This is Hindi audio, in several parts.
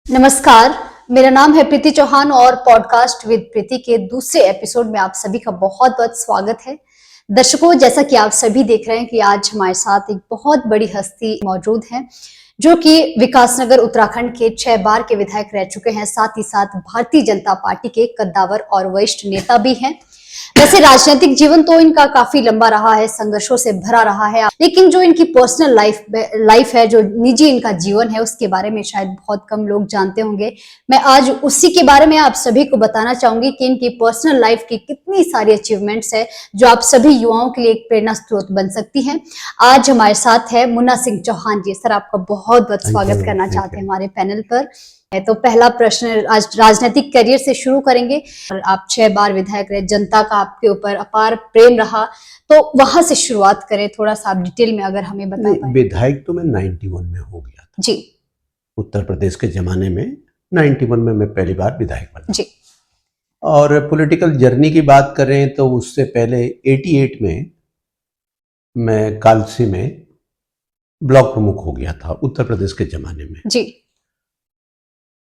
नमस्कार, मेरा नाम है प्रीति चौहान और पॉडकास्ट विद प्रीति के दूसरे एपिसोड में आप सभी का बहुत बहुत स्वागत है। दर्शकों, जैसा कि आप सभी देख रहे हैं कि आज हमारे साथ एक बहुत बड़ी हस्ती मौजूद है जो कि विकासनगर उत्तराखंड के 6 बार के विधायक रह चुके हैं, साथ ही साथ भारतीय जनता पार्टी के कद्दावर और वरिष्ठ नेता भी हैं। वैसे राजनीतिक जीवन तो इनका काफी लंबा रहा है, संघर्षों से भरा रहा है, लेकिन जो इनकी पर्सनल लाइफ है, जो निजी इनका जीवन है, उसके बारे में शायद बहुत कम लोग जानते होंगे। मैं आज उसी के बारे में आप सभी को बताना चाहूंगी कि इनकी पर्सनल लाइफ की कितनी सारी अचीवमेंट्स है जो आप सभी युवाओं के लिए एक प्रेरणा स्रोत बन सकती हैं। आज हमारे साथ है मुन्ना सिंह चौहान जी। सर, आपका बहुत बहुत स्वागत करना चाहते हैं हमारे पैनल पर। तो पहला प्रश्न आज राजनीतिक करियर से शुरू करेंगे। आप 6 बार विधायक रहे, जनता का आपके ऊपर अपार प्रेम रहा, तो वहां से शुरुआत करें, थोड़ा सा आप डिटेल में अगर हमें बता पाएं। विधायक तो मैं 91 में हो गया था जी। उत्तर प्रदेश के जमाने में 91 में मैं पहली बार विधायक बना जी। और पॉलिटिकल जर्नी की बात करें तो उससे पहले 88 में मैं कालसी में ब्लॉक प्रमुख हो गया था उत्तर प्रदेश के जमाने में। जी।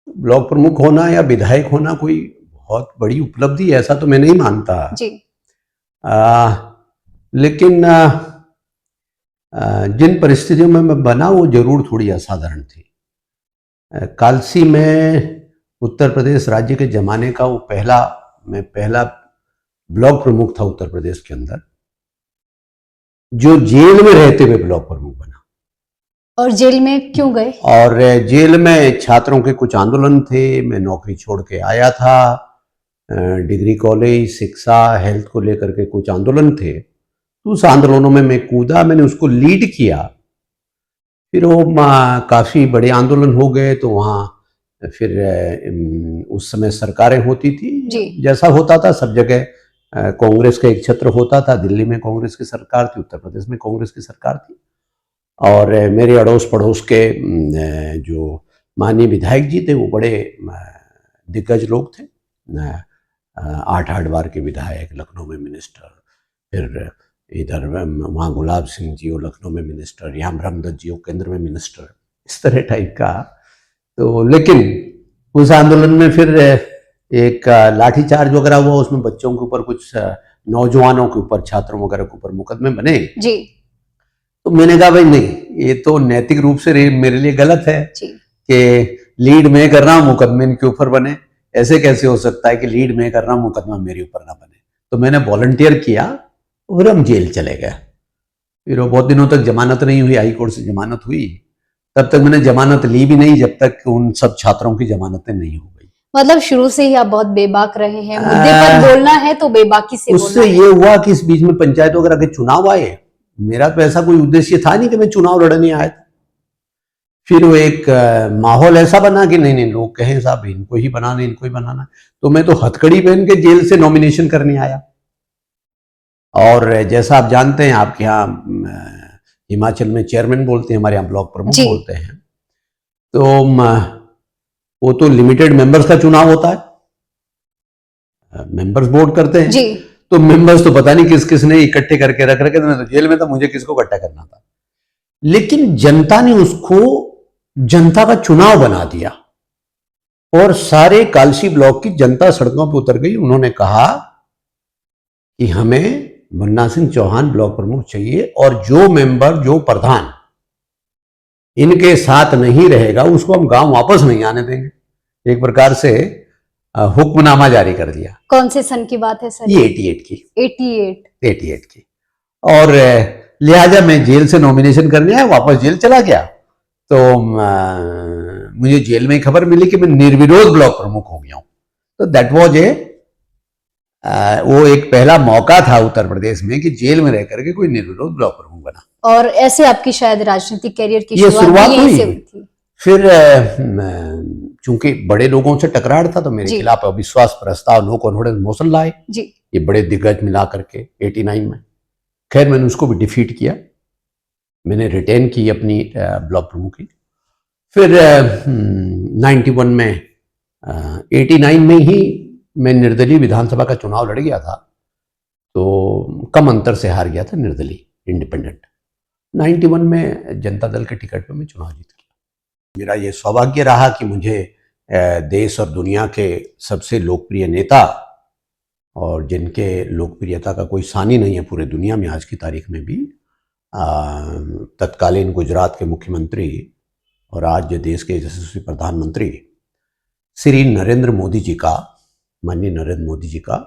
ब्लॉक प्रमुख होना या विधायक होना कोई बहुत बड़ी उपलब्धि है, ऐसा तो मैं नहीं मानता जी। लेकिन जिन परिस्थितियों में मैं बना वो जरूर थोड़ी असाधारण थी। कालसी में उत्तर प्रदेश राज्य के जमाने का वो पहला ब्लॉक प्रमुख था उत्तर प्रदेश के अंदर जो जेल में रहते हुए ब्लॉक प्रमुख बना। और जेल में क्यों गए? और जेल में छात्रों के कुछ आंदोलन थे, मैं नौकरी छोड़ के आया था, डिग्री कॉलेज, शिक्षा, हेल्थ को लेकर के कुछ आंदोलन थे, तो उस आंदोलनों में मैं कूदा, मैंने उसको लीड किया। फिर वो काफ़ी बड़े आंदोलन हो गए, तो वहाँ फिर उस समय सरकारें होती थी, जैसा होता था सब जगह कांग्रेस का एक छत्र होता था। दिल्ली में कांग्रेस की सरकार थी, उत्तर प्रदेश में कांग्रेस की सरकार थी, और मेरे अड़ोस पड़ोस के जो माननीय विधायक जी थे वो बड़े दिग्गज लोग थे। 8 बार के विधायक, लखनऊ में मिनिस्टर, फिर इधर वहाँ गुलाब सिंह जी हो लखनऊ में मिनिस्टर, यहाँ ब्रह्मदत्त जी हो केंद्र में मिनिस्टर, इस तरह टाइप का। तो लेकिन उस आंदोलन में फिर एक लाठीचार्ज वगैरह हुआ, उसमें बच्चों के ऊपर, कुछ नौजवानों के ऊपर, छात्रों वगैरह के ऊपर मुकदमे बने जी। तो मैंने कहा भाई नहीं, ये तो नैतिक रूप से मेरे लिए गलत है कि लीड में कर रहा हूं, मुकदमे इनके ऊपर बने। ऐसे कैसे हो सकता है कि लीड में कर रहा हूं, मुकदमा मेरे ऊपर ना बने। तो मैंने वॉलंटियर किया और हम जेल चले गए। फिर वो बहुत दिनों तक जमानत नहीं हुई, हाई कोर्ट से जमानत हुई, तब तक मैंने जमानत ली भी नहीं जब तक उन सब छात्रों की जमानतें नहीं हो गई। मतलब शुरू से ही आप बहुत बेबाक रहे हैं, मुद्दे पर बोलना है तो बेबाकी से बोलना है। उससे ये हुआ कि इस बीच में पंचायत वगैरह के चुनाव आए, मेरा तो ऐसा कोई उद्देश्य था नहीं कि मैं चुनाव लड़ने आया था। फिर वो एक माहौल ऐसा बना कि नहीं लोग कहें साहब इनको ही बनाना, इनको ही बनाना, तो मैं तो हथकड़ी पहन के जेल से नॉमिनेशन करने आया। और जैसा आप जानते हैं, आपके यहाँ हिमाचल में चेयरमैन बोलते हैं, हमारे यहाँ ब्लॉक प्रमुख बोलते हैं। तो वो तो लिमिटेड मेंबर्स का चुनाव होता है, मेंबर्स वोट करते हैं जी। तो मेंबर्स तो पता नहीं किस किस ने इकट्ठे करके रख रखे थे, मैं तो जेल में था, मुझे किसको इकट्ठा करना था। लेकिन जनता ने उसको जनता का चुनाव बना दिया और सारे कालसी ब्लॉक की जनता सड़कों पर उतर गई। उन्होंने कहा कि हमें मुन्ना सिंह चौहान ब्लॉक प्रमुख चाहिए, और जो मेंबर, जो प्रधान इनके साथ नहीं रहेगा उसको हम गांव वापस नहीं आने देंगे। एक प्रकार से हुक्मनामा जारी कर दिया। कौन से सन की बात है सर? ये 88 की। 88 की। और लिहाजा मैं जेल से नॉमिनेशन करने आया, वापस जेल चला गया। तो मुझे जेल में खबर मिली कि मैं निर्विरोध ब्लॉक प्रमुख हो गया हूं। तो दैट वाज वो एक पहला मौका था उत्तर प्रदेश में कि जेल में रह करके कोई निर्विरोध ब्लॉक प्रमुख बना। और ऐसे आपकी शायद राजनीतिक करियर की शुरुआत हुई थी। फिर चूंकि बड़े लोगों से टकरार था तो मेरे खिलाफ अविश्वास प्रस्ताव, नो कॉन्फिडेंस मोशन लाए ये बड़े दिग्गज मिला करके 89 में। खैर मैंने उसको भी डिफीट किया, मैंने रिटेन की अपनी ब्लॉक प्रमुखी। फिर 91 में 89 में ही मैं निर्दलीय विधानसभा का चुनाव लड़ गया था, तो कम अंतर से हार गया था, निर्दलीय इंडिपेंडेंट। 91 में जनता दल के टिकट पर मैं चुनाव जीत गया। मेरा ये सौभाग्य रहा कि मुझे देश और दुनिया के सबसे लोकप्रिय नेता और जिनके लोकप्रियता का कोई सानी नहीं है पूरे दुनिया में आज की तारीख में भी, तत्कालीन गुजरात के मुख्यमंत्री और आज जो देश के यशस्वी प्रधानमंत्री श्री नरेंद्र मोदी जी का, माननीय नरेंद्र मोदी जी का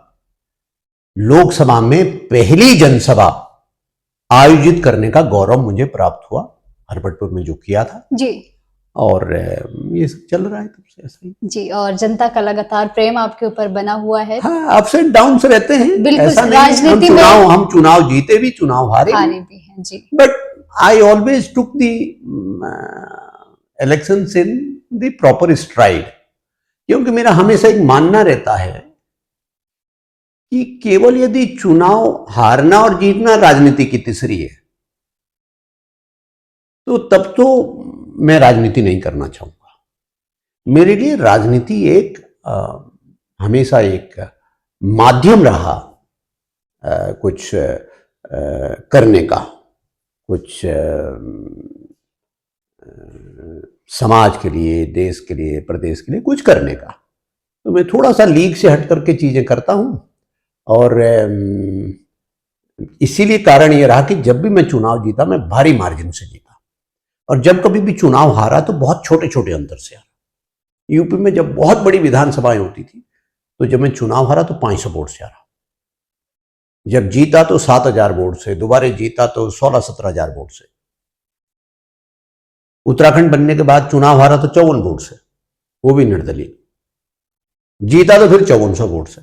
लोकसभा में पहली जनसभा आयोजित करने का गौरव मुझे प्राप्त हुआ, हरपटपुर में जो किया था जी। और ये सब चल रहा है तब से ऐसा ही जी, और जनता का लगातार प्रेम आपके ऊपर बना हुआ है। हाँ, अप्स एंड डाउन्स रहते हैं, बिल्कुल, ऐसा नहीं है हम चुनाव जीते भी, चुनाव हारे भी हैं जी। But I always took the elections in the proper stride, क्योंकि मेरा हमेशा एक मानना रहता है कि केवल यदि चुनाव हारना और जीतना राजनीति की तीसरी है तो तब तो मैं राजनीति नहीं करना चाहूंगा। मेरे लिए राजनीति एक हमेशा एक माध्यम रहा कुछ करने का, कुछ समाज के लिए, देश के लिए, प्रदेश के लिए कुछ करने का। तो मैं थोड़ा सा लीग से हट करके चीजें करता हूं और इसीलिए कारण यह रहा कि जब भी मैं चुनाव जीता मैं भारी मार्जिन से जीता, और जब कभी भी चुनाव हारा तो बहुत छोटे छोटे अंतर से हारा। यूपी में जब बहुत बड़ी विधानसभाएं होती थी तो जब मैं चुनाव हारा तो 500 वोट से हारा, जब जीता तो 7,000 वोट से, दोबारा जीता तो 16-17,000 वोट से। उत्तराखंड बनने के बाद चुनाव हारा तो 54 वोट से, वो भी निर्दलीय। जीता तो फिर 5400 वोट से,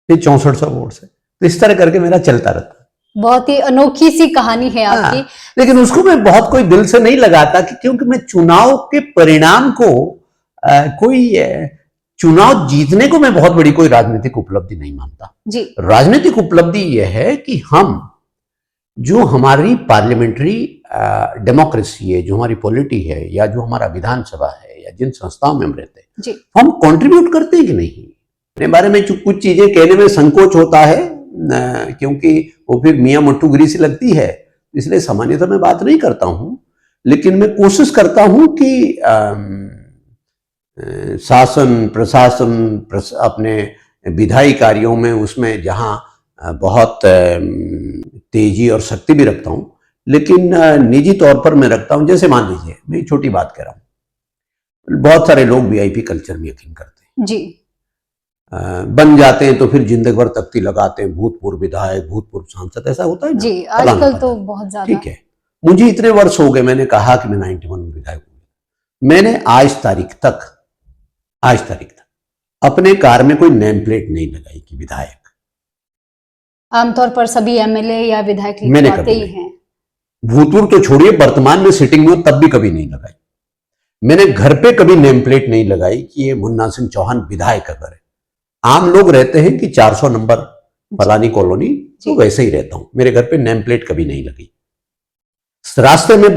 फिर 6400 वोट से। तो इस तरह करके मेरा चलता रहता। बहुत ही अनोखी सी कहानी है आपकी। लेकिन उसको मैं बहुत कोई दिल से नहीं लगाता कि क्योंकि मैं चुनाव के परिणाम को चुनाव जीतने को मैं बहुत बड़ी कोई राजनीतिक उपलब्धि नहीं मानता जी। राजनीतिक उपलब्धि यह है कि हम जो हमारी पार्लियामेंट्री डेमोक्रेसी है, जो हमारी पॉलिटी है, या जो हमारा विधानसभा है, या जिन संस्थाओं में हम रहते हैं जी, हम कंट्रीब्यूट करते हैं कि नहीं। अपने बारे में कुछ चीजें कहने में संकोच होता है क्योंकि वो फिर मियां मट्टूगिरी से लगती है, इसलिए सामान्यतः मैं बात नहीं करता हूं। लेकिन मैं कोशिश करता हूं कि शासन प्रशासन अपने विधायी कार्यों में उसमें जहां बहुत तेजी और शक्ति भी रखता हूं, लेकिन निजी तौर पर मैं रखता हूं। जैसे मान लीजिए, मैं एक छोटी बात कह रहा हूं, बहुत सारे लोग वीआईपी कल्चर में यकीन करते हैं जी। बन जाते हैं तो फिर जिंदगी भर तख्ती लगाते हैं, भूतपूर्व विधायक, भूतपूर्व सांसद, ऐसा होता है ना जी, आजकल तो बहुत ज्यादा। ठीक है, मुझे इतने वर्ष हो गए, मैंने कहा कि मैं 91 में विधायक हूं। मैंने आज तारीख तक अपने कार में कोई नेम प्लेट नहीं लगाई कि विधायक। आमतौर पर सभी एमएलए या विधायक लगाते ही हैं। भूतपूर्व तो छोड़िए, वर्तमान में सिटिंग में तब भी कभी नहीं लगाई। मैंने घर पे कभी नेम प्लेट नहीं लगाई कि ये मुन्ना सिंह चौहान विधायक का घर है। आम लोग रहते हैं कि 400 नंबर फलानी कॉलोनी, तो वैसे ही रहता हूं। मेरे घर पे नेम प्लेट कभी नहीं लगी। रास्ते में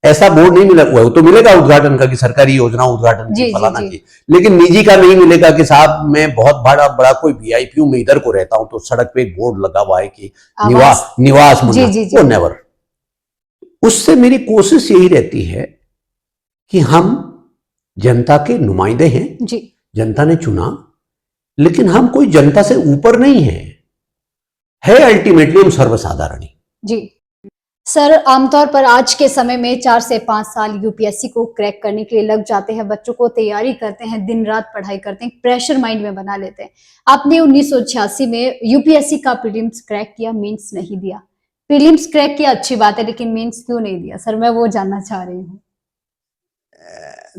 ऐसा बोर्ड नहीं मिला, वो तो मिलेगा उद्घाटन का कि सरकारी योजना उद्घाटन की फलाना की, लेकिन निजी का नहीं मिलेगा कि साहब मैं बहुत बड़ा कोई वीआईपी हूं, मैं इधर को रहता हूं तो सड़क पे एक बोर्ड लगा हुआ है कि निवास मुन्ना, वो नेवर। उससे मेरी कोशिश यही रहती है कि हम जनता के नुमाइंदे हैं जी। जनता ने चुना, लेकिन हम कोई जनता से ऊपर नहीं है अल्टीमेटली हम सर्वसाधारण जी। सर, आमतौर पर आज के समय में 4 से 5 साल यूपीएससी को क्रैक करने के लिए लग जाते हैं। बच्चों को तैयारी करते हैं, दिन रात पढ़ाई करते हैं, प्रेशर माइंड में बना लेते हैं। आपने 1986 में यूपीएससी का प्रीलिम्स क्रैक किया, मेंस नहीं दिया। प्रीलिम्स क्रैक किया अच्छी बात है, लेकिन मेंस क्यों नहीं दिया सर? मैं वो जानना चाह रही हूँ।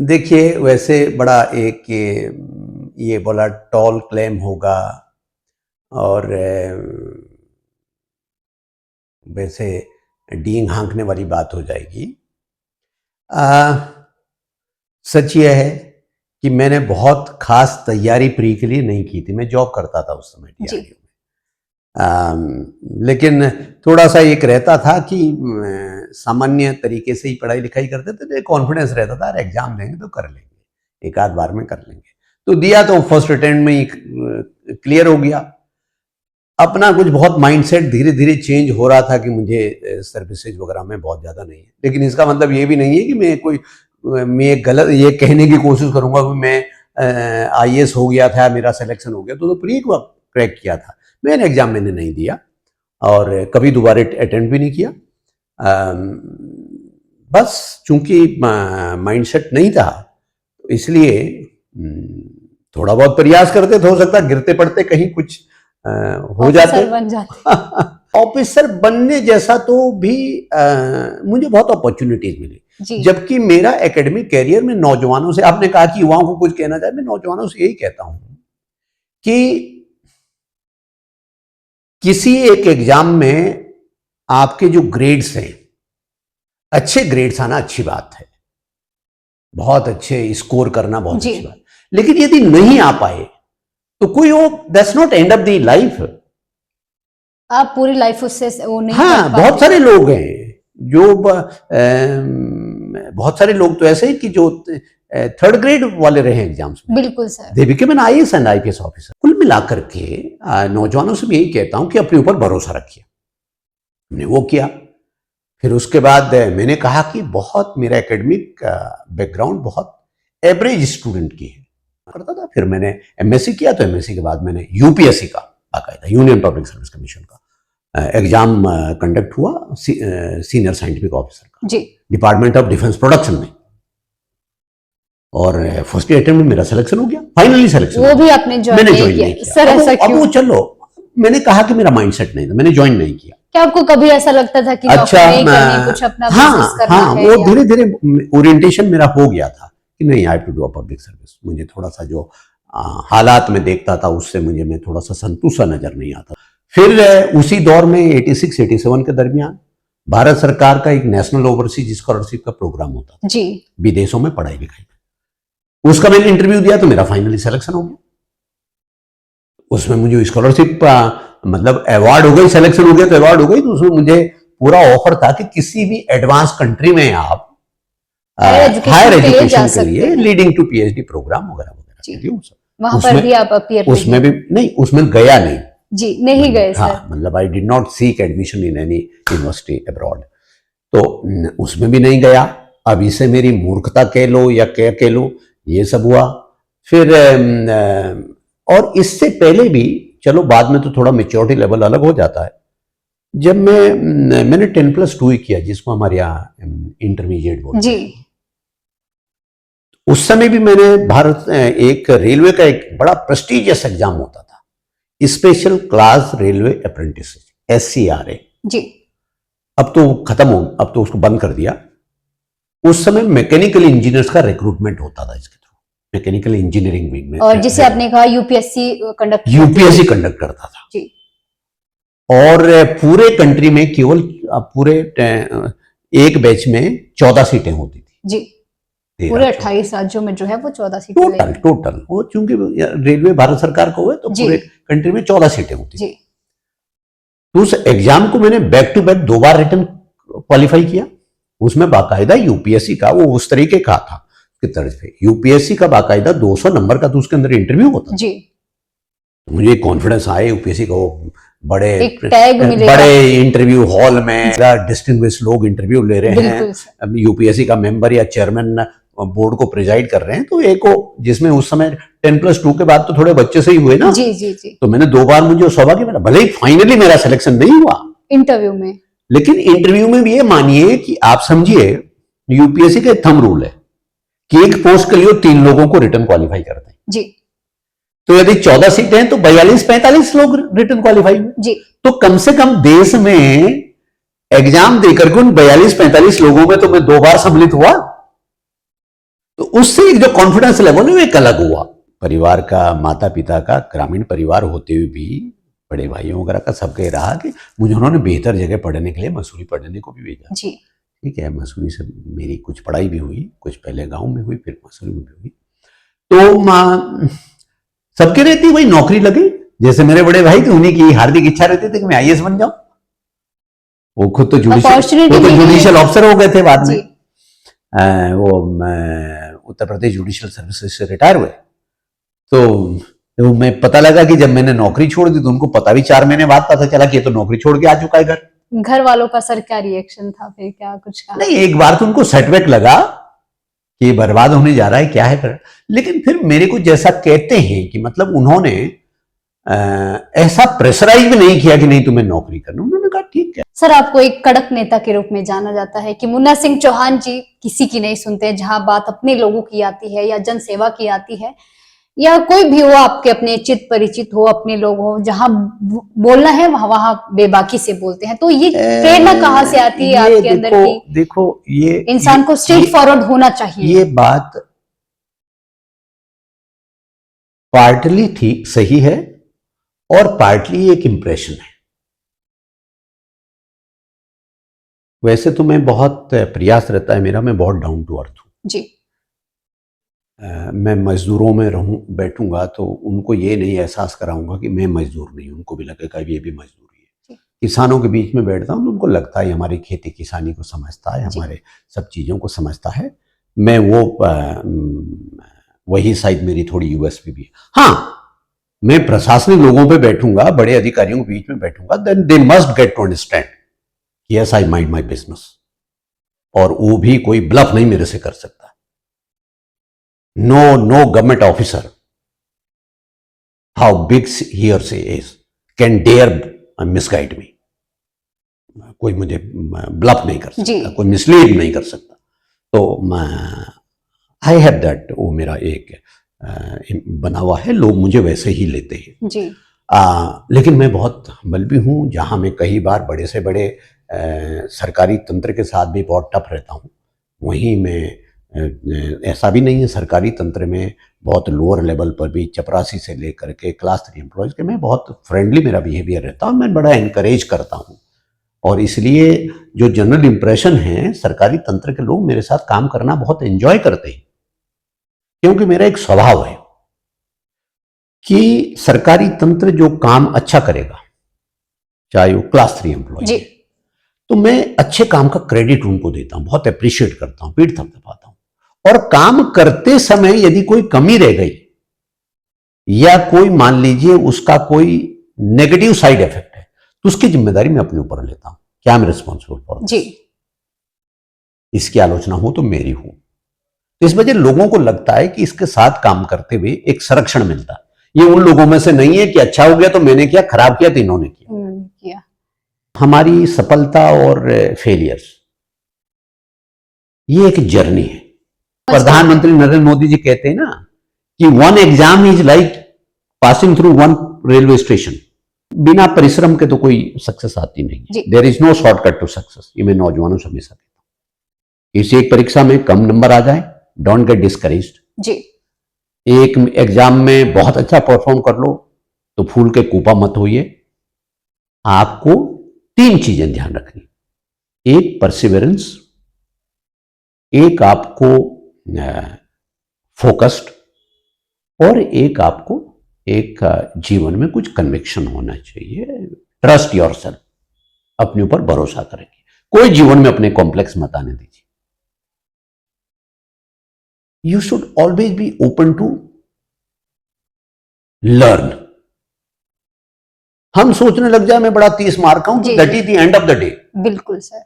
देखिए, वैसे बड़ा एक ये बोला टॉल क्लेम होगा और वैसे डींग हाँकने वाली बात हो जाएगी। सच यह है कि मैंने बहुत खास तैयारी प्री के लिए नहीं की थी। मैं जॉब करता था उस समय DRDO में, लेकिन थोड़ा सा एक रहता था कि सामान्य तरीके से ही पढ़ाई लिखाई करते थे, तो कॉन्फिडेंस रहता था एग्जाम देंगे तो कर लेंगे, एक आध बार में कर लेंगे। तो दिया तो फर्स्ट अटेम्प्ट में ही क्लियर हो गया। अपना कुछ बहुत माइंडसेट धीरे धीरे चेंज हो रहा था कि मुझे सर्विसेज वगैरह में बहुत ज़्यादा नहीं है, लेकिन इसका मतलब ये भी नहीं है कि मैं कोई मैं ये कहने की कोशिश करूंगा कि मैं IAS हो गया था, मेरा सिलेक्शन हो गया, तो प्री क्रैक किया था। मैंने एग्जाम नहीं दिया और कभी दोबारा अटेम्प्ट भी नहीं किया। बस चूंकि माइंडसेट नहीं था, तो इसलिए थोड़ा बहुत प्रयास करते थे, हो सकता गिरते पड़ते कहीं कुछ हो जाते, बन जाते। ऑफिसर बनने जैसा तो भी मुझे बहुत अपॉर्चुनिटीज मिली, जबकि मेरा एकेडमिक कैरियर में नौजवानों से, आपने कहा कि युवाओं को कुछ कहना चाहिए, मैं नौजवानों से यही कहता हूं कि किसी एक एग्जाम में आपके जो ग्रेड्स हैं, अच्छे ग्रेड्स आना अच्छी बात है, बहुत अच्छे स्कोर करना बहुत अच्छी बात, लेकिन यदि नहीं आ पाए तो कोई वो that's not end of the life. आप पूरी लाइफ उससे वो नहीं, हाँ, बहुत सारे लोग हैं जो बहुत सारे लोग तो ऐसे हैं कि जो 3rd ग्रेड वाले रहे एग्जाम्स में, बिल्कुल sir, they became an IAS and IPS officer. कुल मिलाकर के नौजवानों से भी यही कहता हूं कि अपने ऊपर भरोसा रखिए। हमने वो किया। फिर उसके बाद मैंने कहा कि बहुत मेरा एकेडमिक बैकग्राउंड बहुत एवरेज स्टूडेंट की है करता था। फिर मैंने MSc किया, तो MSc के बाद मैंने UPSC का, बाकायदा यूनियन पब्लिक सर्विस कमीशन का एग्जाम कंडक्ट हुआ, सीनियर साइंटिफिक ऑफिसर का, जी, डिपार्टमेंट ऑफ डिफेंस प्रोडक्शन में, और फर्स्ट अटेम्प्ट में मेरा सिलेक्शन हो गया, फाइनली सिलेक्शन। वो भी आपने ज्वाइन नहीं किया सर? ऐसा क्यों? अब वो चलो, मैंने कहा कि मेरा माइंडसेट नहीं था, मैंने ज्वाइन नहीं किया। क्या आपको कभी ऐसा लगता था कि अच्छा, नहीं करनी, कुछ अपना बिजनेस करना है? वो धीरे धीरे ओरिएंटेशन मेरा हो गया था कि नहीं, I have to do a public service. मुझे थोड़ा सा जो हालात में देखता था उससे मैं थोड़ा सा संतुष्ट नजर नहीं आता। फिर उसी दौर में 86-87 के दरमियान भारत सरकार का एक नेशनल ओवरसीज स्कॉलरशिप का प्रोग्राम होता था, जी, विदेशों में पढ़ाई लिखाई। उसका मैंने इंटरव्यू दिया तो मेरा फाइनली सिलेक्शन हो गया। उसमें मुझे स्कॉलरशिप मतलब अवार्ड हो गई, सिलेक्शन हो गया तो अवार्ड हो गई, तो उसमें मुझे पूरा ऑफर था कि किसी भी एडवांस कंट्री में आप हायर एजुकेशन के लिए लीडिंग टू PhD प्रोग्राम वगैरह वगैरह, वहां पर भी आप अपीयर, उसमें भी नहीं, उसमें गया नहीं जी, नहीं गए सर। हाँ, मतलब I did not seek admission in any university abroad, तो उसमें भी नहीं गया। अब इसे मेरी मूर्खता कह लो या क्या कह लो, ये सब हुआ। फिर और इससे पहले भी, चलो बाद में तो थोड़ा मेच्योरिटी लेवल अलग हो जाता है, जब मैंने 10+2 ही किया, जिसको हमारे यहाँ इंटरमीडिएट बोलते हैं, जी, उस समय भी मैंने भारत एक रेलवे का एक बड़ा प्रेस्टिजियस एग्जाम होता था, special class railway apprentice, SCRA, जी, अब तो खत्म हो, अब तो उसको बंद कर दिया। उस समय मैकेनिकल इंजीनियर्स का रिक्रूटमेंट होता था इसके थ्रू, मैकेनिकल इंजीनियरिंग विंग में, और जिसे आपने कहा UPSC कंडक्ट करता था, जी, और पूरे कंट्री में केवल पूरे एक बैच में 14 सीटें होती थी, जी, पूरे 28 राज्यों में जो है वो 14 सीटें टोटल वो, चूंकि रेलवे भारत सरकार को हुए तो पूरे कंट्री में 14 सीटें होती थी। तो उस एग्जाम को मैंने बैक टू बैक 2 बार रिटर्न क्वालिफाई किया। उसमें बाकायदा UPSC का वो उस तरीके का था कि तर्ज पे UPSC का बाकायदा 200 नंबर का तो उसके अंदर इंटरव्यू होता, जी, मुझे कॉन्फिडेंस आए UPSC का वो बड़े इंटरव्यू हॉल में डिस्टिंग्विश्ड लोग इंटरव्यू ले रहे हैं, UPSC का मेंबर या चेयरमैन बोर्ड को प्रिजाइड कर रहे हैं, तो एक जिसमें उस समय 10+2 के बाद तो थोड़े बच्चे से ही हुए ना, जी जी जी, तो मैंने 2 बार मुझे सौभाग्य मिला, भले ही फाइनली मेरा सिलेक्शन नहीं हुआ इंटरव्यू में, लेकिन इंटरव्यू में भी ये मानिए कि आप समझिए UPSC का थंब रूल है कि एक पोस्ट के लिए 3 लोगों को रिटर्न क्वालिफाई करते हैं, जी, तो यदि 14 सीटें हैं तो 42-45 लोग रिटर्न क्वालिफाई हुए, जी, तो कम से कम देश में एग्जाम देकर के उन 42-45 लोगों में तो मैं 2 बार सम्मिलित हुआ, तो उससे एक जो कॉन्फिडेंस लेवल है वो एक अलग हुआ। परिवार का, माता पिता का, ग्रामीण परिवार होते हुए भी बड़े भाइयों वगैरह का सबके रहा कि मुझे उन्होंने बेहतर जगह पढ़ने के लिए मसूरी पढ़ने को भी भेजा, जी, ठीक है, मसूरी से मेरी कुछ पढ़ाई भी हुई, कुछ पहले गांव में हुई, फिर मसूरी में भी हुई। तो सबके रहती वही नौकरी लगी, जैसे मेरे बड़े भाई थे उन्हीं की हार्दिक इच्छा रहती थी कि मैं IAS बन जाऊं, वो खुद तो जुडिशियल ऑफिसर हो गए थे बाद में, वो उत्तर प्रदेश जुडिशियल सर्विसेज से रिटायर हुए। तो मैं पता लगा कि जब मैंने नौकरी छोड़ दी तो उनको पता भी 4 महीने बाद पता चला कि ये तो नौकरी छोड़ के आ चुका है घर वालों का सर क्या रिएक्शन था फिर, क्या कुछ कहा? नहीं, एक बार तो उनको सेटबैक लगा कि ये बर्बाद होने जा रहा है, क्या है कर। लेकिन फिर मेरे को जैसा कहते हैं कि मतलब उन्होंने ऐसा प्रेशराइज भी नहीं किया कि नहीं तुम्हें नौकरी करना, उन्होंने कहा ठीक है। सर, आपको एक कड़क नेता के रूप में जाना जाता है कि मुन्ना सिंह चौहान जी किसी की नहीं सुनते। जहां बात अपने लोगों की आती है या जन सेवा की आती है या कोई भी हो, आपके अपने चित परिचित हो, अपने लोग हो, जहां बोलना है वहां वहां बेबाकी से बोलते हैं। तो ये प्रेरणा कहाँ से आती है आपके अंदर की? देखो ये इंसान को स्ट्रेट फॉरवर्ड होना चाहिए। ये बात पार्टली ठीक सही है और पार्टली एक इंप्रेशन है। वैसे तो मैं बहुत प्रयास रहता है मेरा, मैं बहुत डाउन टू अर्थ हूं जी। मैं मजदूरों में बैठूंगा तो उनको ये नहीं एहसास कराऊंगा कि मैं मजदूर नहीं हूं, उनको भी लगेगा ये भी मजदूरी है। किसानों के बीच में बैठता हूं तो उनको लगता है हमारी खेती किसानी को समझता है, हमारे सब चीज़ों को समझता है। मैं वही साइड मेरी थोड़ी यूएसपी भी है। हाँ, मैं प्रशासनिक लोगों पे बैठूंगा, बड़े अधिकारियों के बीच में बैठूंगा, then they must get to understand yes I mind my business, और वो भी कोई ब्लफ नहीं मेरे से कर सकता। No government officer, how big he or she is, can dare misguide me. कोई मुझे ब्लफ नहीं कर सकता, कोई मिसलीड नहीं कर सकता। तो आई हैव दैट, वो मेरा एक बना हुआ है, लोग मुझे वैसे ही लेते हैं जी। लेकिन मैं बहुत बलबी हूँ, जहाँ मैं कई बार बड़े से बड़े सरकारी तंत्र के साथ भी बहुत टफ रहता हूँ। वहीं मैं ऐसा भी नहीं है, सरकारी तंत्र में बहुत लोअर लेवल पर भी चपरासी से लेकर के क्लास 3 एम्प्लॉयज़ के मैं बहुत फ्रेंडली मेरा बिहेवियर रहता हूँ, मैं बड़ा एनकरेज करता हूँ। और इसलिए जो जनरल इंप्रेशन है, सरकारी तंत्र के लोग मेरे साथ काम करना बहुत एंजॉय करते हैं, क्योंकि मेरा एक स्वभाव है कि सरकारी तंत्र जो काम अच्छा करेगा, चाहे वो क्लास 3 एम्प्लॉय, तो मैं अच्छे काम का क्रेडिट उनको देता हूं, बहुत अप्रिशिएट करता हूं, पीठ थपथपाता हूं। और काम करते समय यदि कोई कमी रह गई या कोई मान लीजिए उसका कोई नेगेटिव साइड इफेक्ट है, तो उसकी जिम्मेदारी मैं अपने ऊपर लेता हूं कि I am responsible for this. इसकी आलोचना हो तो मेरी हो। इस वजह लोगों को लगता है कि इसके साथ काम करते हुए एक संरक्षण मिलता है। ये उन लोगों में से नहीं है कि अच्छा हो गया तो मैंने किया, खराब किया तो इन्होंने किया। हमारी सफलता और फेलियर्स ये एक जर्नी है। प्रधानमंत्री नरेंद्र मोदी जी कहते हैं ना कि one exam is like passing through one railway station. बिना परिश्रम के तो कोई सक्सेस आती नहीं। There is no shortcut to success. ये मैं नौजवानों से हमेशा कहता हूं। इस एक परीक्षा में कम नंबर आ जाए, डोंट गेट डिस्करेज्ड जी। एक एग्जाम में बहुत अच्छा परफॉर्म कर लो तो फूल के कूपा मत होइए। आपको 3 चीजें ध्यान रखनी, एक परसिवरेंस, एक आपको फोकस्ड, और एक आपको एक जीवन में कुछ कन्विक्शन होना चाहिए। ट्रस्ट योरसेल्फ, अपने ऊपर भरोसा करेंगे। कोई जीवन में अपने कॉम्प्लेक्स मत आने दीजिए। You should always be open to learn. हम सोचने लग जाए मैं बड़ा 30 मार्क का हूं तो that is the end of the day. बिल्कुल सर।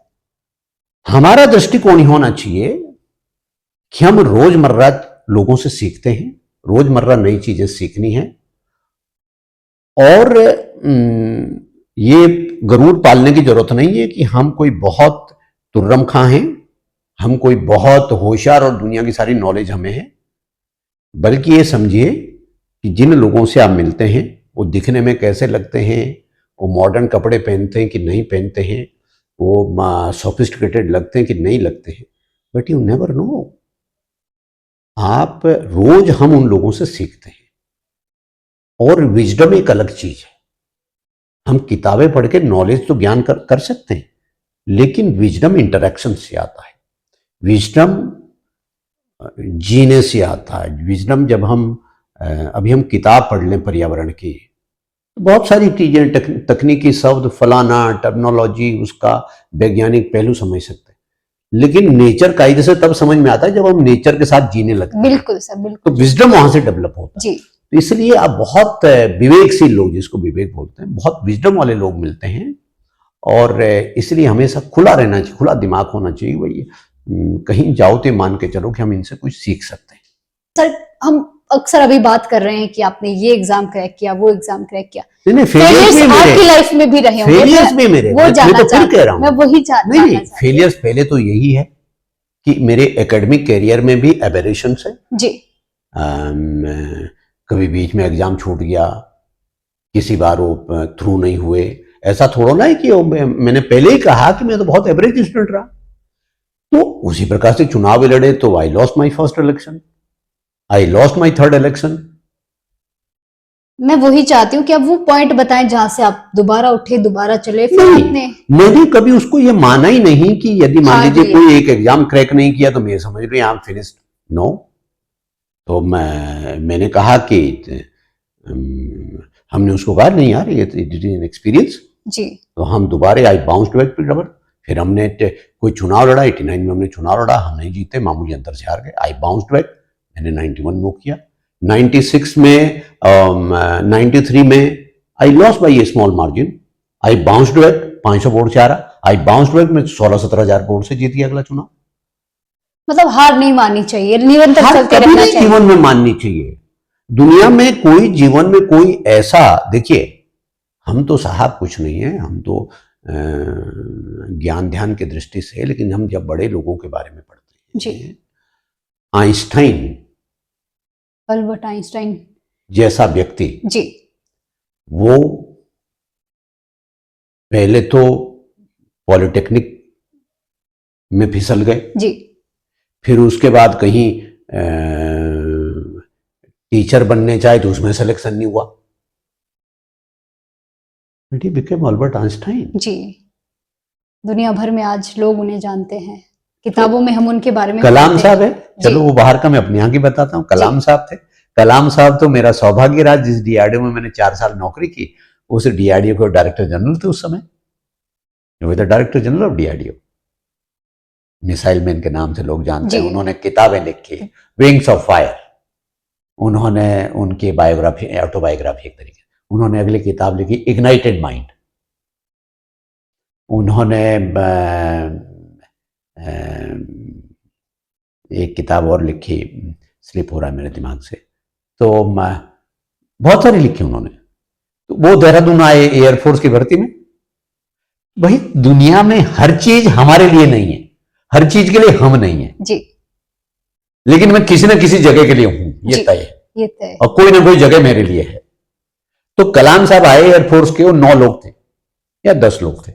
हमारा दृष्टिकोण होना चाहिए कि हम रोजमर्रा लोगों से सीखते हैं, रोजमर्रा नई चीजें सीखनी है, और ये गरूर पालने की जरूरत नहीं है कि हम कोई बहुत तुर्रम खां हैं, हम कोई बहुत होशियार और दुनिया की सारी नॉलेज हमें है। बल्कि ये समझिए कि जिन लोगों से आप मिलते हैं वो दिखने में कैसे लगते हैं, वो मॉडर्न कपड़े पहनते हैं कि नहीं पहनते हैं, वो सोफिस्टिकेटेड लगते हैं कि नहीं लगते हैं, बट यू नेवर नो। आप रोज हम उन लोगों से सीखते हैं। और विजडम एक अलग चीज है। हम किताबें पढ़ के नॉलेज तो ज्ञान कर सकते हैं, लेकिन विजडम इंटरेक्शन से आता है, विजडम जीने से आता है। विजडम जब हम अभी हम किताब पढ़ लें पर्यावरण की, तो बहुत सारी चीजें, तकनीकी शब्द, फलाना टर्मिनोलॉजी, उसका वैज्ञानिक पहलू समझ सकते हैं, लेकिन नेचर कायदे से तब समझ में आता है जब हम नेचर के साथ जीने लगते हैं। बिल्कुल सर, बिल्कुल। तो विजडम वहां से डेवलप होता है जी। तो इसलिए आप बहुत विवेकशील लोग, जिसको विवेक बोलते हैं, बहुत विजडम वाले लोग मिलते हैं, और इसलिए हमेशा खुला रहना चाहिए, खुला दिमाग होना चाहिए। वही कहीं जाओ तो मान के चलो कि हम इनसे कुछ सीख सकते हैं। सर, हम अक्सर अभी बात कर रहे हैं कि आपने ये एग्जाम क्रैक किया, वो एग्जाम क्रैक किया। नहीं, फेलियर्स भी आपकी लाइफ में भी रहे होंगे। फेलियर्स भी मेरे, वो जानना तो फिर कह रहा हूं, मैं वही जानना नहीं, फेलियर्स पहले तो यही है कि मेरे एकेडमिक कैरियर में भी एबेरेशंस है जी। कभी बीच में एग्जाम छूट गया, किसी बार वो थ्रू नहीं हुए, ऐसा थोड़ा ना है कि मैंने पहले ही कहा कि मैं तो बहुत एवरेज स्टूडेंट रहा। तो उसी प्रकार से चुनाव लड़े तो I lost my first election, I lost my third election. मैं वही चाहती हूँ कि आप वो पॉइंट बताएं जहां से आप दोबारा उठे, दोबारा चले। फिर नहीं, मैंने कभी उसको ये माना ही नहीं कि यदि मान लीजिए कोई एक एग्जाम क्रैक नहीं किया तो मैं समझ रही आई एम फिनिश्ड। नो, तो मैंने कहा कि हमने उसको कहा नहीं यार, ये इट इज एन एक्सपीरियंस जी। तो हम दोबारा आई बाउंस्ड बैक टू रबर। फिर हमने कोई चुनाव लड़ा, 89 में हमने चुनाव लड़ा, हम नहीं जीते, मामूली अंतर से हार गए। आई बाउंस्ड बैक, मैंने 91 में किया, 96 में 93 में I lost by A small margin. I bounced back, 500 vote से हारा। आई बाउंस्ड बैक में 16-17 हजार वोट से जीत गया अगला चुनाव। मतलब हार नहीं माननी चाहिए, निरंतर चलते रहना चाहिए। जीवन में माननी चाहिए। दुनिया में कोई, जीवन में कोई ऐसा, देखिए हम तो साहब कुछ नहीं है, हम तो ज्ञान ध्यान की दृष्टि से, लेकिन हम जब बड़े लोगों के बारे में पढ़ते हैं जी, आइंस्टाइन, अल्बर्ट आइंस्टाइन जैसा व्यक्ति जी, वो पहले तो पॉलिटेक्निक में फिसल गए जी, फिर उसके बाद कहीं टीचर बनने चाहे तो उसमें सिलेक्शन नहीं हुआ, he became अल्बर्ट आइंस्टाइन जी। दुनिया भर में आज लोग उन्हें जानते हैं, किताबों में हम उनके बारे में। कलाम साहब है, चलो वो बाहर का मैं अपने यहाँ की बताता हूँ। कलाम साहब थे। कलाम साहब तो मेरा सौभाग्य रहा, जिस डीआरडीओ में मैंने 4 साल नौकरी की, उस डीआरडीओ के डायरेक्टर जनरल थे उस समय, वो the director general of DRDO, missile man के नाम से लोग जानते हैं। उन्होंने किताबें लिखी, विंग्स ऑफ फायर, उन्होंने उनकी बायोग्राफी, ऑटोबायोग्राफी एक तरीके, उन्होंने अगली किताब लिखी इग्नाइटेड माइंड, उन्होंने एक किताब और लिखी, स्लिप हो रहा है मेरे दिमाग से, तो बहुत सारी लिखी उन्होंने। तो वो देहरादून आए एयरफोर्स की भर्ती में। भाई दुनिया में हर चीज हमारे लिए नहीं है, हर चीज के लिए हम नहीं है जी, लेकिन मैं किसी न किसी जगह के लिए हूं, ये तय है, और कोई ना कोई जगह मेरे लिए है। तो कलाम साहब आए एयरफोर्स के, वो 9 लोग थे या 10 लोग थे,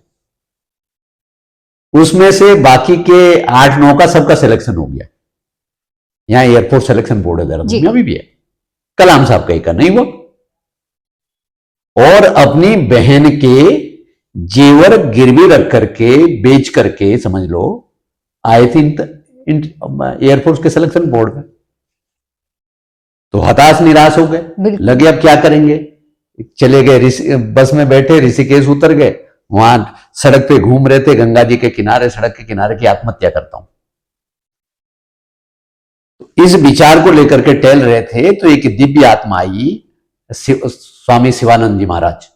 उसमें से बाकी के 8-9 का सबका सिलेक्शन हो गया। यहां एयरफोर्स सिलेक्शन बोर्ड है देहरादून में, अभी भी है। कलाम साहब का एक का नहीं हुआ, और अपनी बहन के जेवर गिरवी रख करके, बेच करके समझ लो, आए थे एयरफोर्स के सिलेक्शन बोर्ड में। तो हताश निराश हो गए, लगे अब क्या करेंगे, चले गए बस में बैठे, ऋषिकेश उतर गए, वहां सड़क पे घूम रहे थे, गंगा जी के किनारे, सड़क के किनारे की आत्महत्या करता हूं। तो इस विचार को लेकर के टहल रहे थे, तो एक दिव्य आत्मा आई, स्वामी शिवानंद जी महाराज,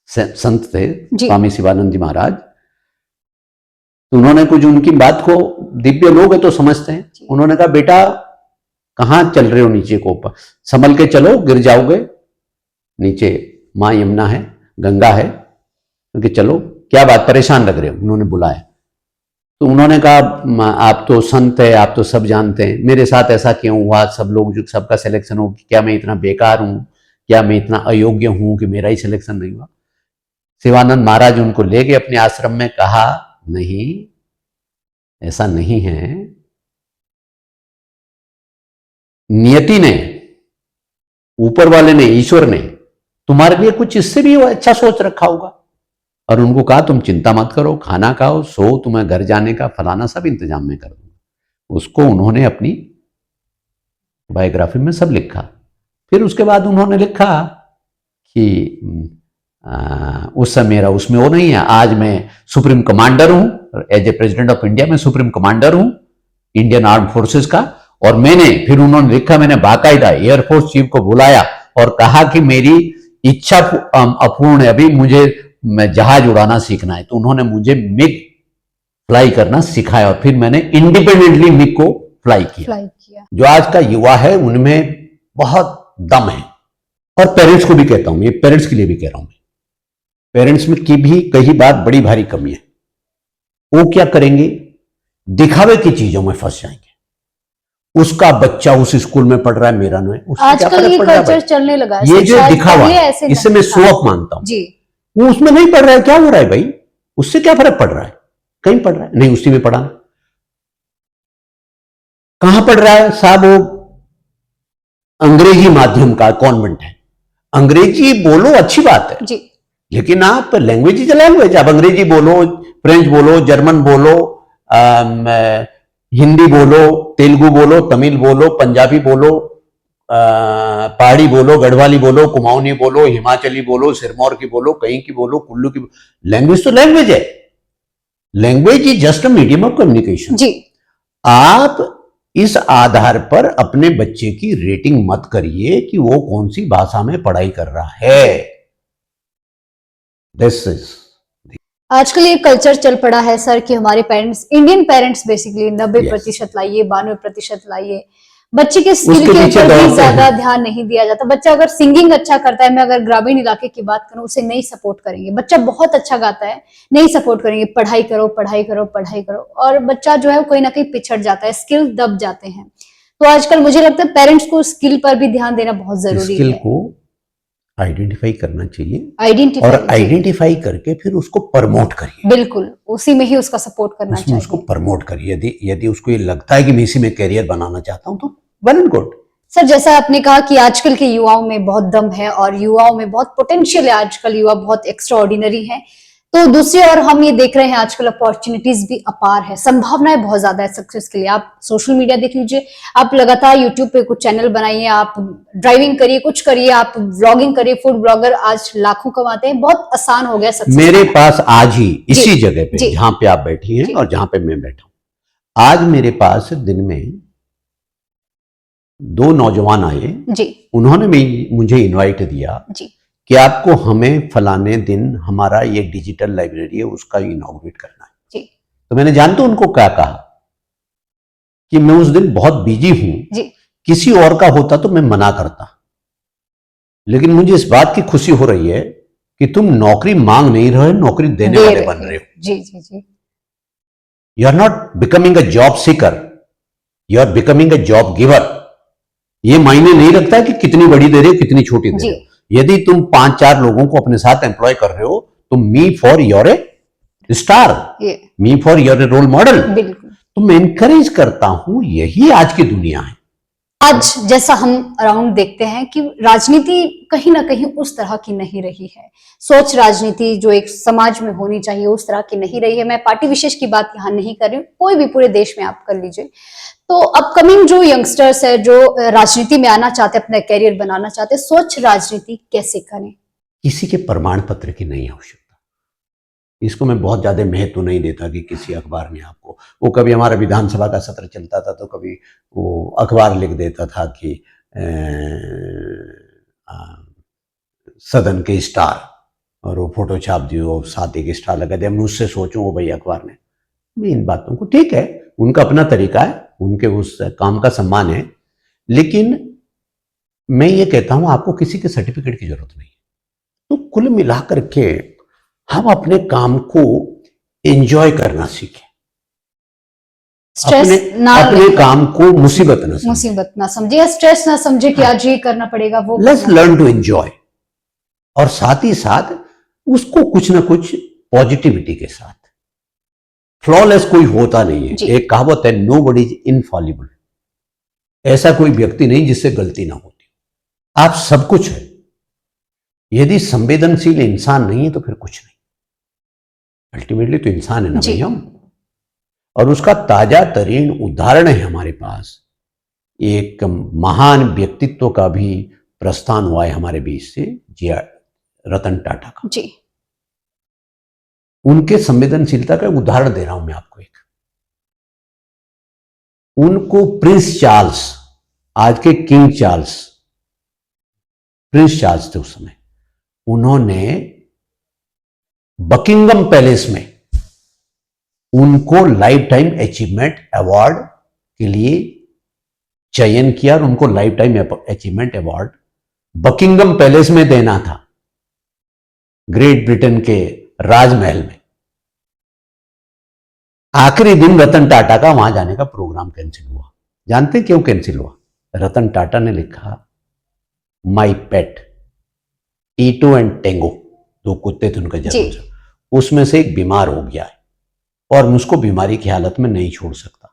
संत थे स्वामी शिवानंद जी महाराज। तो उन्होंने कुछ, उनकी बात को, दिव्य लोग है तो समझते हैं, उन्होंने कहा बेटा कहां चल रहे हो, नीचे को ऊपर संभल के चलो, गिर जाओगे, नीचे मां यमुना है, गंगा है, क्योंकि चलो, क्या बात, परेशान लग रहे हो। उन्होंने बुलाया, तो उन्होंने कहा आप तो संत है, आप तो सब जानते हैं, मेरे साथ ऐसा क्यों हुआ, सब लोग जो सबका सिलेक्शन हो, क्या मैं इतना बेकार हूं, क्या मैं इतना अयोग्य हूं कि मेरा ही सिलेक्शन नहीं हुआ। शिवानंद महाराज उनको ले गए अपने आश्रम में, कहा नहीं, ऐसा नहीं है, नियति ने, ऊपर वाले ने, ईश्वर ने तुम्हारे लिए कुछ इससे भी अच्छा सोच रखा होगा। और उनको कहा तुम चिंता मत करो, खाना खाओ, सो, तुम्हें घर जाने का फलाना सब इंतजाम मैं कर दूंगा। उसको उन्होंने अपनी बायोग्राफी में सब लिखा। फिर उसके बाद उन्होंने लिखा कि उस समय मेरा उसमें वो नहीं है, आज मैं सुप्रीम कमांडर हूं, as a president of India मैं सुप्रीम कमांडर हूं इंडियन आर्म फोर्सेस का। और मैंने, फिर उन्होंने लिखा, मैंने बाकायदा एयरफोर्स चीफ को बुलाया और कहा कि मेरी इच्छा अपूर्ण है, अभी मुझे जहाज उड़ाना सीखना है। तो उन्होंने मुझे मिग फ्लाई करना सिखाया और फिर मैंने इंडिपेंडेंटली मिग को फ्लाई किया। जो आज का युवा है उनमें बहुत दम है। और पेरेंट्स को भी कहता हूं, ये पेरेंट्स के लिए भी कह रहा हूं मैं, पेरेंट्स में की भी कई बार बड़ी भारी कमी है। वो क्या करेंगे, दिखावे की चीजों में फंस जाएंगे। उसका बच्चा उस स्कूल में पढ़ रहा है, मेरा नहीं, उससे क्या आजकल ये फर्क पड़ रहा है कल्चर भाई? चलने लगा है। ये जो दिखावा इससे मैं शो ऑफ मानता हूं। जी, वो उसमें नहीं पढ़ रहा है, क्या हो रहा है भाई, उससे क्या फर्क पड़ रहा है? कहीं पढ़ रहा है नहीं, उसी में पढ़ा। कहां पढ़ रहा है साहब? वो अंग्रेजी माध्यम का कॉन्वेंट है। अंग्रेजी बोलो अच्छी बात है जी, लेकिन आप लैंग्वेज इज लैंग्वेज, आप अंग्रेजी बोलो, फ्रेंच बोलो, जर्मन बोलो, हिंदी बोलो, तेलुगु बोलो, तमिल बोलो, पंजाबी बोलो, पहाड़ी बोलो, गढ़वाली बोलो, कुमाऊनी बोलो, हिमाचली बोलो, सिरमौर की बोलो, कहीं की बोलो, कुल्लू की बोलो, लैंग्वेज तो लैंग्वेज है। Language is just a medium of communication. जी। आप इस आधार पर अपने बच्चे की रेटिंग मत करिए कि वो कौन सी भाषा में पढ़ाई कर रहा है। दिस इज आजकल ये कल्चर चल पड़ा है सर कि हमारे पेरेंट्स, इंडियन पेरेंट्स बेसिकली 90% लाइए, 92% लाइए, बच्चे के स्किल के ऊपर भी ज्यादा ध्यान नहीं दिया जाता। बच्चा अगर सिंगिंग अच्छा करता है, मैं अगर ग्रामीण इलाके की बात करूं, उसे नहीं सपोर्ट करेंगे। बच्चा बहुत अच्छा गाता है, नहीं सपोर्ट करेंगे, पढ़ाई करो पढ़ाई करो पढ़ाई करो, और बच्चा जो है कोई ना कहीं पिछड़ जाता है, स्किल दब जाते हैं। तो आजकल मुझे लगता है पेरेंट्स को स्किल पर भी ध्यान देना बहुत जरूरी स्किल है। को आइडेंटिफाई करना चाहिए, आइडेंटिफाई, और आइडेंटिफाई करके फिर उसको प्रमोट करिए। बिल्कुल, उसी में ही उसका सपोर्ट करना चाहिए, उसको प्रमोट करिए। यदि उसको ये लगता है कि मैं इसी में कैरियर बनाना चाहता हूं तो वेल एंड गुड। सर, जैसा आपने कहा कि आजकल के युवाओं में बहुत दम है और युवाओं में बहुत पोटेंशियल है, आजकल युवा बहुत एक्स्ट्रा ऑर्डिनरी है। तो दूसरी ओर हम ये देख रहे हैं आजकल अपॉर्चुनिटीज भी अपार है, संभावनाएं बहुत ज्यादा है सक्सेस के लिए। आप सोशल मीडिया देख लीजिए, आप लगातार यूट्यूब पे कुछ चैनल बनाइए, आप ड्राइविंग करिए, कुछ करिए, आप व्लॉगिंग करिए, फूड ब्लॉगर आज लाखों कमाते हैं, बहुत आसान हो गया सक्सेस। मेरे पास आज ही इसी जगह पे जहां पे आप बैठी हैं और जहां पे मैं बैठा हूं, आज मेरे पास दिन में 2 नौजवान आए जी। उन्होंने मुझे इनवाइट दिया जी कि आपको हमें फलाने दिन हमारा ये डिजिटल लाइब्रेरी है उसका इनॉग्रेट करना है जी। तो मैंने जानते उनको क्या कहा कि मैं उस दिन बहुत बिजी हूं जी, किसी और का होता तो मैं मना करता, लेकिन मुझे इस बात की खुशी हो रही है कि तुम नौकरी मांग नहीं रहे, नौकरी देने वाले बन रहे हो। जी जी जी। You are not becoming a job seeker, you are becoming a job giver. ये मायने नहीं रखता कि कितनी बड़ी दे रहे हो कितनी छोटी दे रहे हो। यदि तुम 5-4 लोगों को अपने साथ एम्प्लॉय कर रहे हो तो me for your a star, me for your a role model. तो मैं इंकरेज करता हूं, यही आज की दुनिया है। आज जैसा हम अराउंड देखते हैं कि राजनीति कहीं ना कहीं उस तरह की नहीं रही है, सोच राजनीति जो एक समाज में होनी चाहिए उस तरह की नहीं रही है। मैं पार्टी विशेष की बात यहाँ नहीं कर रही हूँ, कोई भी पूरे देश में आप कर लीजिए। तो अपकमिंग जो यंगस्टर्स है, जो राजनीति में आना चाहते हैं, अपना कैरियर बनाना चाहते हैं, स्वच्छ राजनीति कैसे करें? किसी के प्रमाण पत्र की नहीं आवश्यकता, इसको मैं बहुत ज्यादा महत्व नहीं देता कि किसी अखबार ने आपको, वो कभी हमारा विधानसभा का सत्र चलता था तो कभी वो अखबार लिख देता था कि सदन के स्टार, और वो फोटो छाप दियो, साथ एक स्टार लगा दिया। मैं उससे सोचूं वो भाई अखबार ने, मैं इन बातों को, ठीक है उनका अपना तरीका है, उनके उस काम का सम्मान है, लेकिन मैं ये कहता हूं आपको किसी के सर्टिफिकेट की जरूरत नहीं। तो कुल मिलाकर के हम अपने काम को एंजॉय करना सीखें, अपने काम को मुसीबत ना समझे या स्ट्रेस ना समझे कि आज ये करना पड़ेगा, वो लेट्स लर्न टू एंजॉय, और साथ ही साथ उसको कुछ ना कुछ पॉजिटिविटी के साथ। फ्लॉलेस कोई होता नहीं है, एक कहावत है, नोबडी इज इनफॉलिबल, ऐसा कोई व्यक्ति नहीं जिससे गलती ना होती। आप सब कुछ है, यदि संवेदनशील इंसान नहीं है तो फिर कुछ नहीं। अल्टीमेटली तो इंसान है ना भाई हम, और उसका ताजा तरीन उदाहरण है हमारे पास। एक महान व्यक्तित्व का भी प्रस्थान हुआ है हमारे बीच से, रतन टाटा का जी। उनके संवेदनशीलता का उदाहरण दे रहा हूं मैं आपको एक। उनको प्रिंस चार्ल्स, आज के किंग चार्ल्स, प्रिंस चार्ल्स थे उस समय, उन्होंने बकिंगम पैलेस में उनको लाइफ टाइम अचीवमेंट अवार्ड के लिए चयन किया और उनको life time achievement award Buckingham palace में देना था, ग्रेट ब्रिटेन के राजमहल में। आखिरी दिन रतन टाटा का वहां जाने का प्रोग्राम कैंसिल हुआ। जानते क्यों कैंसिल हुआ? रतन टाटा ने लिखा, माई पेट टीटो एंड टेंगो, दो कुत्ते थे उनका जन्म से, उसमें से एक बीमार हो गया है और मुझको बीमारी की हालत में नहीं छोड़ सकता।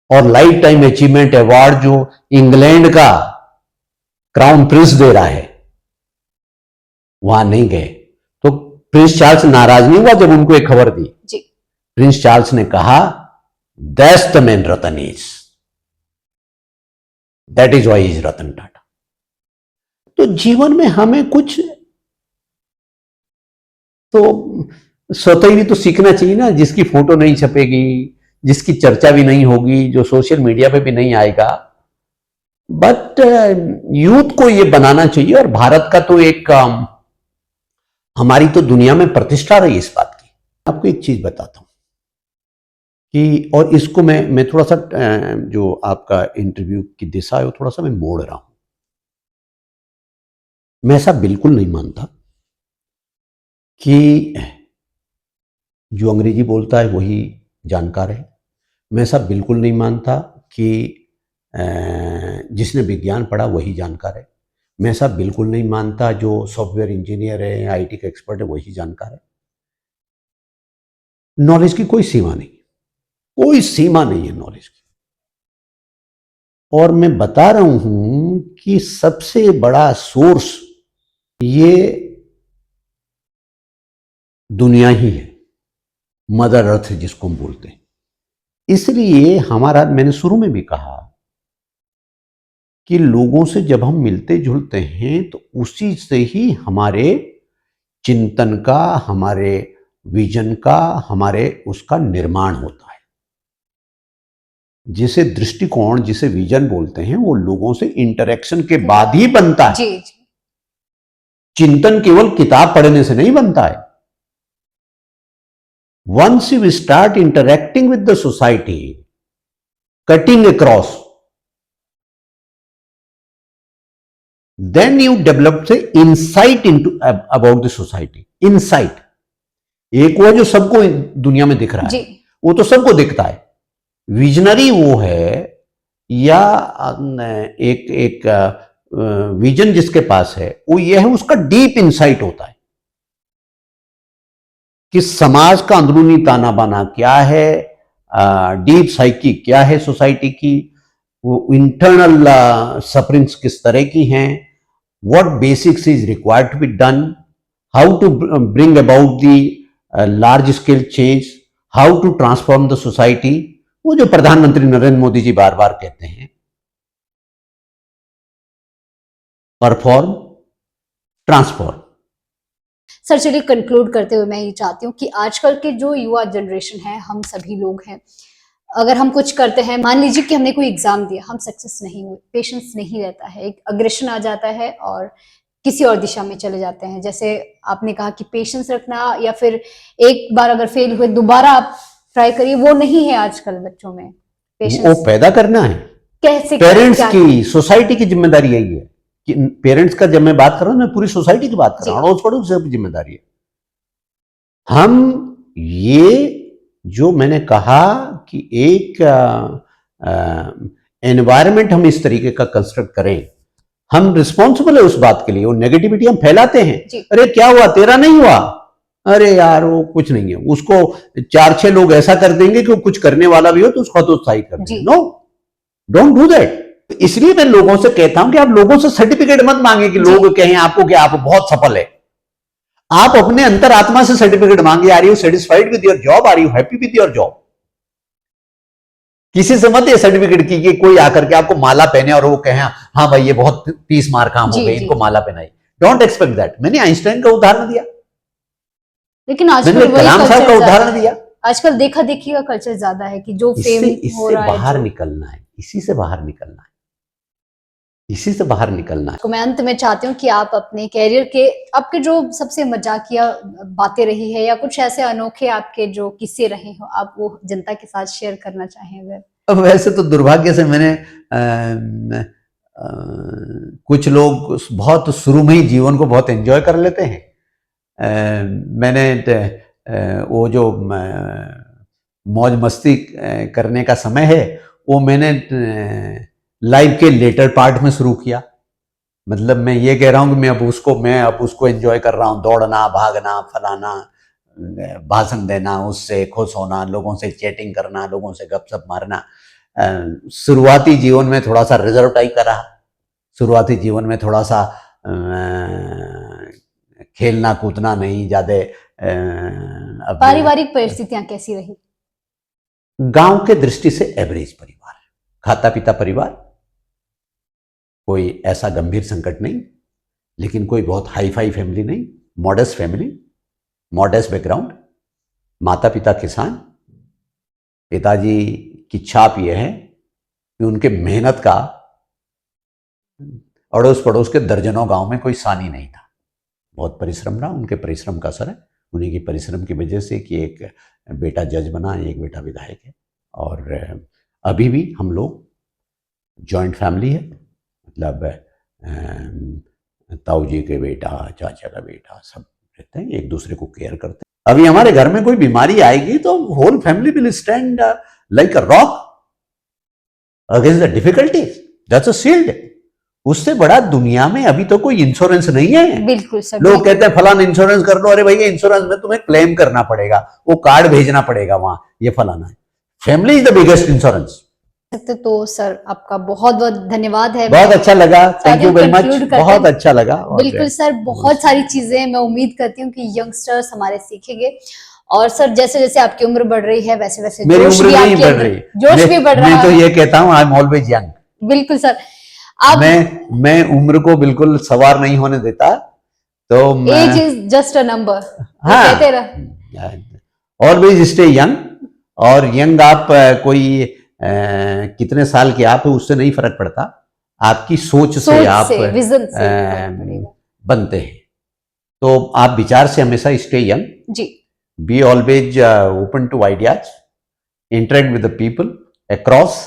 और लाइफ टाइम अचीवमेंट अवार्ड जो इंग्लैंड का क्राउन प्रिंस दे रहा है, वहां नहीं गए। तो प्रिंस चार्ल्स नाराज नहीं हुआ जब उनको एक खबर दी जी। प्रिंस चार्ल्स ने कहा, that's the man Ratan is, that is why is Ratan Tata. तो जीवन में हमें कुछ तो स्वतः ही तो सीखना चाहिए ना, जिसकी फोटो नहीं छपेगी, जिसकी चर्चा भी नहीं होगी, जो सोशल मीडिया पे भी नहीं आएगा, बट यूथ को ये बनाना चाहिए। और भारत का तो एक हमारी तो दुनिया में प्रतिष्ठा रही इस बात की। आपको एक चीज बताता हूं कि, और इसको मैं थोड़ा सा जो आपका इंटरव्यू की दिशा है वो थोड़ा सा मैं मोड़ रहा हूं। मैं ऐसा बिल्कुल नहीं मानता कि जो अंग्रेजी बोलता है वही जानकार है। मैं ऐसा बिल्कुल नहीं मानता कि जिसने विज्ञान पढ़ा वही जानकार है। मैं ऐसा बिल्कुल नहीं मानता जो सॉफ्टवेयर इंजीनियर है, आईटी का एक्सपर्ट है, वही जानकार है। नॉलेज की कोई सीमा नहीं, कोई सीमा नहीं है नॉलेज की। और मैं बता रहा हूं कि सबसे बड़ा सोर्स ये दुनिया ही है, मदर अर्थ जिसको हम बोलते हैं। इसलिए हमारा, मैंने शुरू में भी कहा कि लोगों से जब हम मिलते जुलते हैं तो उसी से ही हमारे चिंतन का, हमारे विजन का, हमारे उसका निर्माण होता है। जिसे दृष्टिकोण, जिसे विजन बोलते हैं, वो लोगों से इंटरेक्शन के बाद ही बनता है। जी। चिंतन केवल किताब पढ़ने से नहीं बनता है। Once you start interacting with the society, cutting across, then you develop the insight into about the society. Insight एक वो जो सबको दुनिया में दिख रहा है, वो तो सबको दिखता है। विजनरी वो है, या एक विजन जिसके पास है वो ये है, उसका डीप इंसाइट होता है कि समाज का अंदरूनी ताना बाना क्या है, डीप साइकी क्या है सोसाइटी की, वो इंटरनल सफरिंग्स किस तरह की हैं, what basics is required to be done, how to bring about the large scale change, how to transform the society. वो जो प्रधानमंत्री नरेंद्र मोदी जी बार बार कहते हैं, परफॉर्म, ट्रांसफॉर्म। सर चलिए कंक्लूड करते हुए मैं ये चाहती हूँ कि आजकल के जो युवा जनरेशन है, हम सभी लोग हैं, अगर हम कुछ करते हैं, मान लीजिए कि हमने कोई एग्जाम दिया, हम सक्सेस नहीं हुए, पेशेंस नहीं रहता है, एक अग्रेशन आ जाता है और किसी और दिशा में चले जाते हैं। जैसे आपने कहा कि पेशेंस रखना, या फिर एक बार अगर फेल हुए दोबारा आप ट्राई करिए, वो नहीं है आजकल बच्चों में। पेशेंस वो पैदा करना है, कैसे पेरेंट्स की, सोसाइटी की जिम्मेदारी यही है कि पेरेंट्स का, जब मैं बात कर रहा हूं मैं पूरी सोसाइटी की बात कर रहा हूं, अड़ोस पड़ोस की जिम्मेदारी है। हम ये जो मैंने कहा कि एक एनवायरनमेंट हम इस तरीके का कंस्ट्रक्ट करें, हम रिस्पॉन्सिबल है उस बात के लिए। वो नेगेटिविटी हम फैलाते हैं, अरे क्या हुआ, तेरा नहीं हुआ, अरे यार वो कुछ नहीं है, उसको 4-6 लोग ऐसा कर देंगे कि वो कुछ करने वाला भी हो तो उसको हतोत्साहित कर देंगे। No, don't do that. इसलिए मैं लोगों से कहता हूं कि आप लोगों से सर्टिफिकेट मत मांगे कि लोग कहें आपको कि आप बहुत सफल है। आप अपने अंतरात्मा से सर्टिफिकेट मांगे, are you satisfied with your job, are you happy with your job. किसी से मत ये सर्टिफिकेट की कि कोई आकर के आपको माला पहने और वो कहे हाँ भाई ये बहुत 30 मार काम हो गए, इनको माला पहनाई। Don't expect that. मैंने आइंस्टाइन का उदाहरण दिया, लेकिन आजकल कलाम साहब का उदाहरण दिया। आजकल देखा देखी का कल्चर ज्यादा है कि जो फेम हो रहा है, बाहर निकलना है, इसी से बाहर निकलना है। इसी से बाहर निकलना है। तो मैं अंत में चाहती हूँ कि आप अपने कैरियर के आपके जो सबसे मजाकिया बातें रही है या कुछ ऐसे अनोखे आपके जो किस्से रहे हो, आप वो जनता के साथ शेयर करना चाहें अगर। अब वैसे तो दुर्भाग्य से मैंने कुछ लोग बहुत शुरू में ही जीवन को बहुत एंजॉय कर लेते हैं। मैंने वो जो मौज मस्ती करने का समय है वो मैंने लाइफ के लेटर पार्ट में शुरू किया। मतलब मैं ये कह रहा हूँ कि मैं अब उसको एंजॉय कर रहा हूँ, दौड़ना, भागना, फलाना, भाषण देना, उससे खुश होना, लोगों से चैटिंग करना, लोगों से गपशप मारना। शुरुआती जीवन में थोड़ा सा रिजर्व टाइप का रहा। शुरुआती जीवन में थोड़ा सा खेलना कूदना नहीं ज्यादा। पारिवारिक परिस्थितियां कैसी रही? गांव के दृष्टि से एवरेज परिवार, खाता पीता परिवार, कोई ऐसा गंभीर संकट नहीं, लेकिन कोई बहुत हाई फाई फैमिली नहीं, मॉडेस्ट फैमिली, मॉडेस्ट बैकग्राउंड, माता पिता किसान। पिताजी की छाप यह है कि उनके मेहनत का अड़ोस पड़ोस के दर्जनों गांव में कोई सानी नहीं था। बहुत परिश्रम रहा, उनके परिश्रम का असर है। उन्हीं की परिश्रम की वजह से कि एक बेटा जज बना, एक बेटा विधायक है। और अभी भी हम लोग जॉइंट फैमिली है, मतलब ताऊ जी के बेटा, चाचा का बेटा, सब रहते हैं, एक दूसरे को केयर करते हैं। अभी हमारे घर में कोई बीमारी आएगी तो whole family will stand like a rock against the difficulties. That's a shield. उससे बड़ा दुनिया में अभी तो कोई इंश्योरेंस नहीं है। बिल्कुल सर। लोग कहते हैं फलाना इंश्योरेंस कर लो, अरे भैया इंश्योरेंस में तुम्हें क्लेम करना पड़ेगा, वो कार्ड भेजना पड़ेगा वहां, ये फलाना है। Family is the biggest insurance. तो सर आपका बहुत बहुत धन्यवाद है। बहुत अच्छा लगा, थैंक यू वेरी मच, बहुत अच्छा लगा। बिल्कुल सर, बहुत सारी चीजें मैं उम्मीद करती हूँ कि यंगस्टर्स हमारे सीखेंगे। और सर जैसे जैसे आपकी उम्र बढ़ रही है वैसे वैसे मेरी जोश उम्र भी नहीं आपके बढ़ अंदर, रही, जोश भी बढ़ रहा है। मैं तो ये कहता हूँ आई एम ऑलवेज यंग। बिल्कुल सर। आप मैं उम्र को बिल्कुल सवार नहीं होने देता। तो age is just a number, हाँ, कहते रह। Always stay young. और यंग आप कोई कितने साल के आप हो उससे नहीं फर्क पड़ता, आपकी सोच से आप विजन से बनते हैं। तो आप विचार से हमेशा स्टे यंग जी। Be always open to ideas, interact with the people across,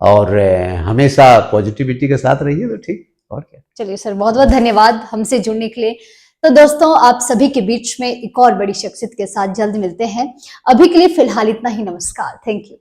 और हमेशा पॉजिटिविटी के साथ रहिए तो ठीक। और क्या। चलिए सर, बहुत बहुत धन्यवाद हमसे जुड़ने के लिए। तो दोस्तों, आप सभी के बीच में एक और बड़ी शख्सियत के साथ जल्द मिलते हैं। अभी के लिए फिलहाल इतना ही। नमस्कार, थैंक यू।